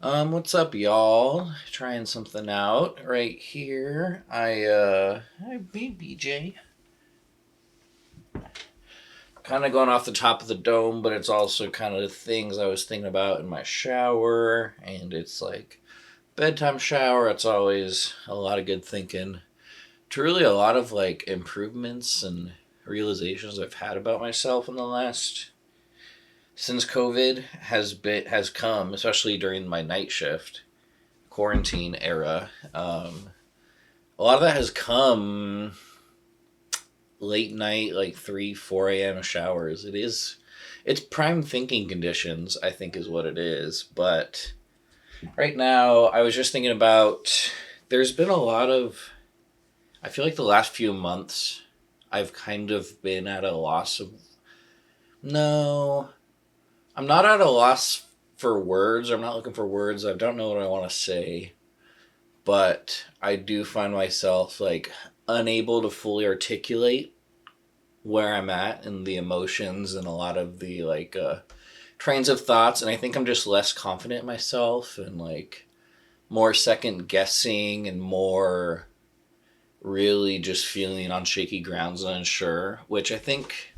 What's up, y'all? Trying something out right here. Hi, BJ. Kind of going off the top of the dome, but it's also kind of the things I was thinking about in my shower, and it's like bedtime shower. It's always a lot of good thinking. Truly, a lot of like improvements and realizations I've had about myself in the last since COVID has come, especially during my night shift quarantine era. A lot of that has come late night, like 3, 4 a.m. showers. It's prime thinking conditions, I think, is what it is. But right now, I was just thinking about there's been a lot of, I feel like the last few months, I've kind of been at a loss of, no, I'm not at a loss for words. I'm not looking for words. I don't know what I want to say. But I do find myself like unable to fully articulate where I'm at and the emotions and a lot of the trains of thoughts, and I think I'm just less confident in myself and like more second guessing and more really just feeling on shaky grounds and unsure, which I think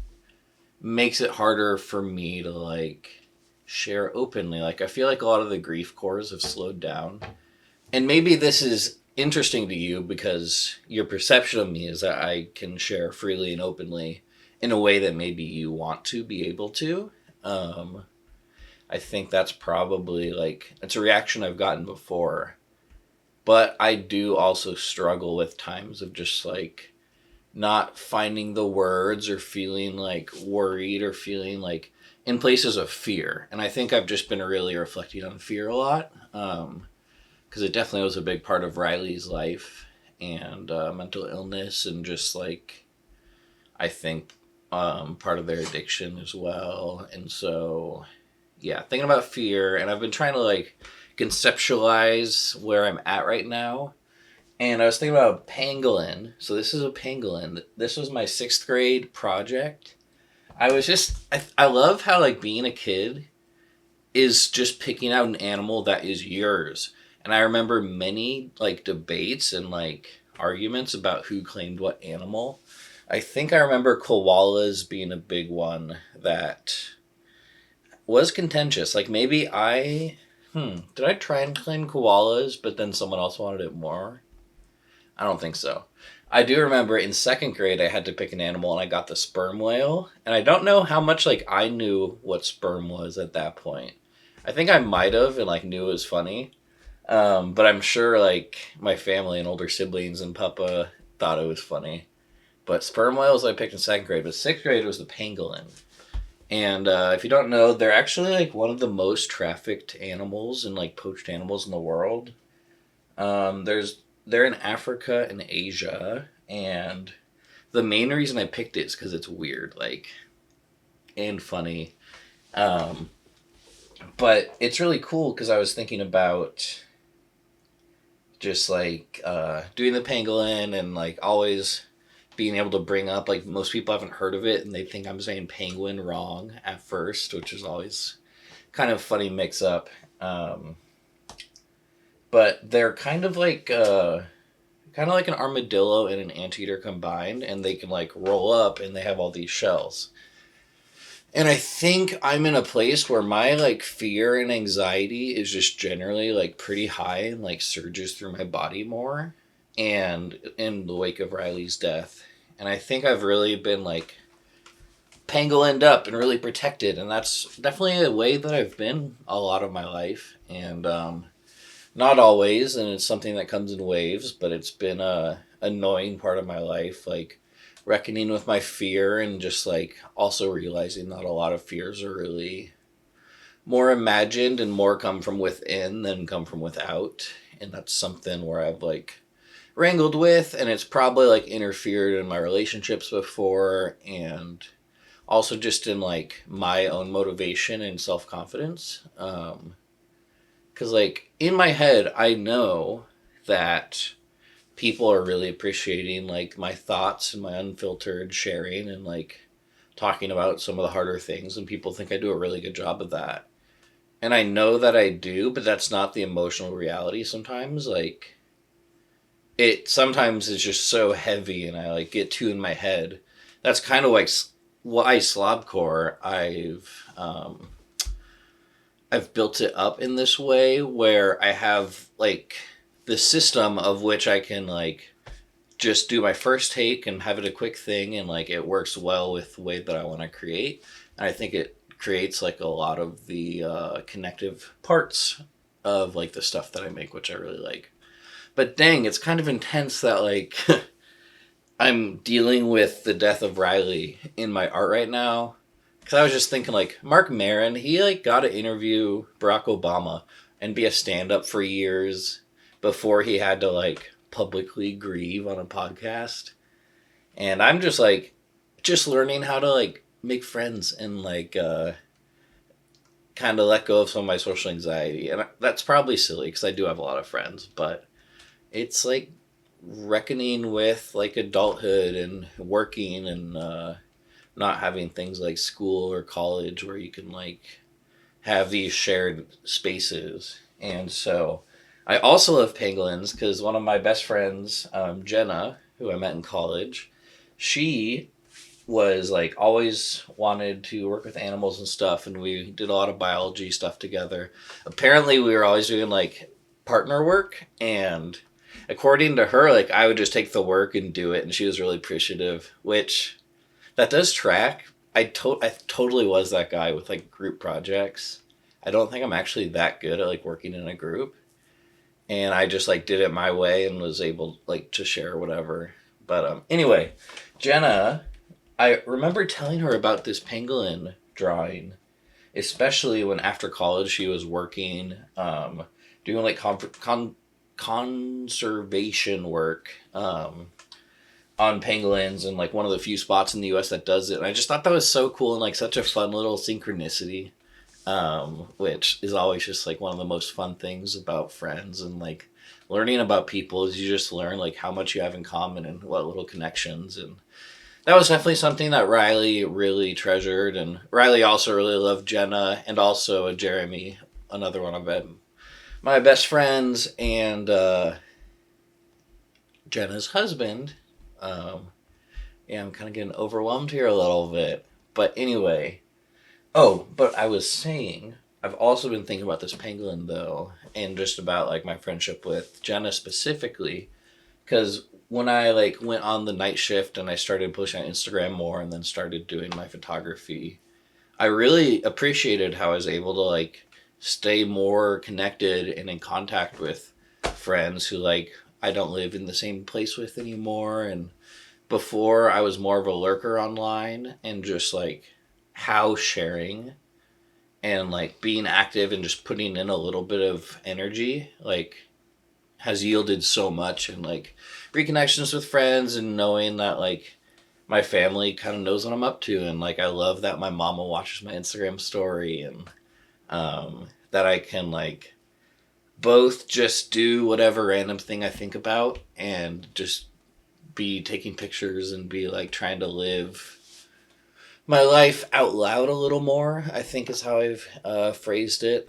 makes it harder for me to like share openly. Like I feel like a lot of the grief cores have slowed down, and maybe this is interesting to you because your perception of me is that I can share freely and openly in a way that maybe you want to be able to. Um, I think that's probably like, it's a reaction I've gotten before. But I do also struggle with times of just like not finding the words or feeling like worried or feeling like in places of fear. And I think I've just been really reflecting on fear a lot. Because it definitely was a big part of Riley's life and mental illness, and just like I think part of their addiction as well. And so, yeah, thinking about fear, and I've been trying to like conceptualize where I'm at right now. And I was thinking about a pangolin. So this is a pangolin. This was my sixth grade project. I love how like being a kid is just picking out an animal that is yours. And I remember many like debates and like arguments about who claimed what animal. I think I remember koalas being a big one that was contentious. Like maybe did I try and claim koalas, but then someone else wanted it more? I don't think so. I do remember in second grade I had to pick an animal and I got the sperm whale, and I don't know how much like I knew what sperm was at that point. I think I might have and like knew it was funny, but I'm sure like my family and older siblings and Papa thought it was funny. But sperm whales I picked in second grade, but sixth grade was the pangolin. And if you don't know, they're actually like one of the most trafficked animals and like poached animals in the world. They're in Africa and Asia, and the main reason I picked it is because it's weird, like and funny. Um, but it's really cool because I was thinking about just like doing the pangolin and like always being able to bring up like most people haven't heard of it and they think I'm saying penguin wrong at first, which is always kind of funny mix up. Um, but they're kind of like an armadillo and an anteater combined, and they can like roll up and they have all these shells. And I think I'm in a place where my like fear and anxiety is just generally like pretty high and like surges through my body more. And in the wake of Riley's death, and I think I've really been like pangolined up and really protected, and that's definitely a way that I've been a lot of my life. And not always, and it's something that comes in waves, but it's been a annoying part of my life, like reckoning with my fear and just like also realizing that a lot of fears are really more imagined and more come from within than come from without. And that's something where I've like wrangled with, and it's probably like interfered in my relationships before, and also just in like my own motivation and self-confidence. Because like in my head I know that people are really appreciating like my thoughts and my unfiltered sharing and like talking about some of the harder things, and people think I do a really good job of that. And I know that I do, but that's not the emotional reality sometimes. Like, it sometimes is just so heavy and I like get too in my head. That's kind of like why slobcore I've built it up in this way where I have like the system of which I can like just do my first take and have it a quick thing and like it works well with the way that I want to create. And I think it creates like a lot of the connective parts of like the stuff that I make, which I really like. But dang, it's kind of intense that like I'm dealing with the death of Riley in my art right now. Cause I was just thinking like Mark Maron, he like got to interview Barack Obama and be a stand up for years before he had to like publicly grieve on a podcast. And I'm just like just learning how to like make friends and like kind of let go of some of my social anxiety. And that's probably silly because I do have a lot of friends, but it's like reckoning with like adulthood and working and not having things like school or college where you can like have these shared spaces. And so I also love pangolins because one of my best friends, Jenna, who I met in college, she was like always wanted to work with animals and stuff, and we did a lot of biology stuff together. Apparently we were always doing like partner work, and according to her, like I would just take the work and do it, and she was really appreciative, which that does track. I totally was that guy with like group projects. I don't think I'm actually that good at like working in a group, and I just like did it my way and was able like to share whatever. But anyway, Jenna, I remember telling her about this pangolin drawing, especially when after college she was working, doing like conservation work on pangolins and like one of the few spots in the U.S. that does it. And I just thought that was so cool and like such a fun little synchronicity, which is always just like one of the most fun things about friends and like learning about people is you just learn like how much you have in common and what little connections. And that was definitely something that Riley really treasured. And Riley also really loved Jenna and also Jeremy, another one of my best friends, and Jenna's husband. Yeah, I'm kind of getting overwhelmed here a little bit. But anyway, oh, but I was saying, I've also been thinking about this pangolin though, and just about like my friendship with Jenna specifically, because when I like went on the night shift and I started pushing on Instagram more and then started doing my photography, I really appreciated how I was able to like stay more connected and in contact with friends who like I don't live in the same place with anymore. And before I was more of a lurker online and just like how sharing and like being active and just putting in a little bit of energy like has yielded so much, and like reconnections with friends and knowing that like my family kind of knows what I'm up to, and like I love that my mama watches my Instagram story, and that I can like both just do whatever random thing I think about and just be taking pictures and be like trying to live my life out loud a little more, I think is how I've phrased it.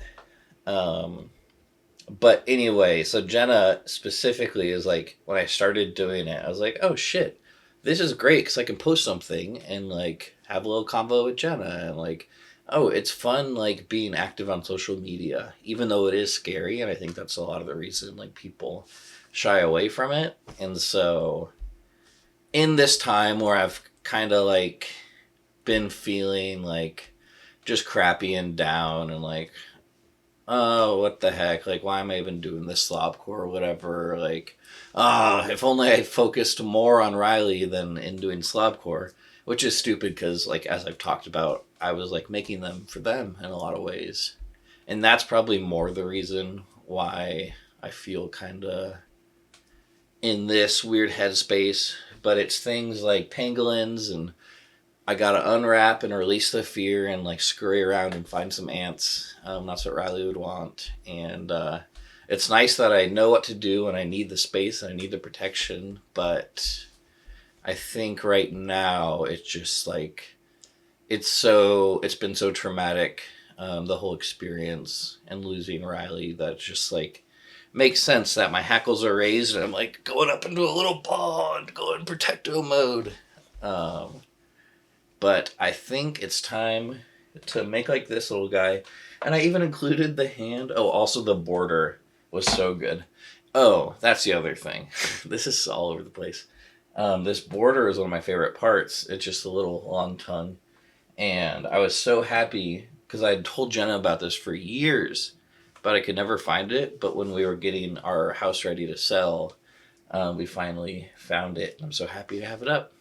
But anyway, so Jenna specifically is like, when I started doing it, I was like, oh shit, this is great because I can post something and like have a little convo with Jenna, and like, oh, it's fun like being active on social media, even though it is scary, and I think that's a lot of the reason like people shy away from it. And so in this time where I've kind of like been feeling like just crappy and down and like, oh, what the heck? Like, why am I even doing this slobcore or whatever? Like, if only I focused more on Riley than in doing slobcore, which is stupid because, like, as I've talked about, I was like making them for them in a lot of ways, and that's probably more the reason why I feel kind of in this weird headspace. But it's things like pangolins, and I gotta unwrap and release the fear and like scurry around and find some ants. That's what Riley would want. And it's nice that I know what to do and I need the space and I need the protection. But I think right now it's just like it's been so traumatic the whole experience and losing Riley. That's just like makes sense that my hackles are raised and I'm like going up into a little pond, going protecto mode. Um, but I think it's time to make like this little guy. And I even included the hand. Oh, also the border was so good. Oh, that's the other thing. This is all over the place. This border is one of my favorite parts. It's just a little long tongue. And I was so happy because I had told Jenna about this for years, but I could never find it. But when we were getting our house ready to sell, we finally found it. I'm so happy to have it up.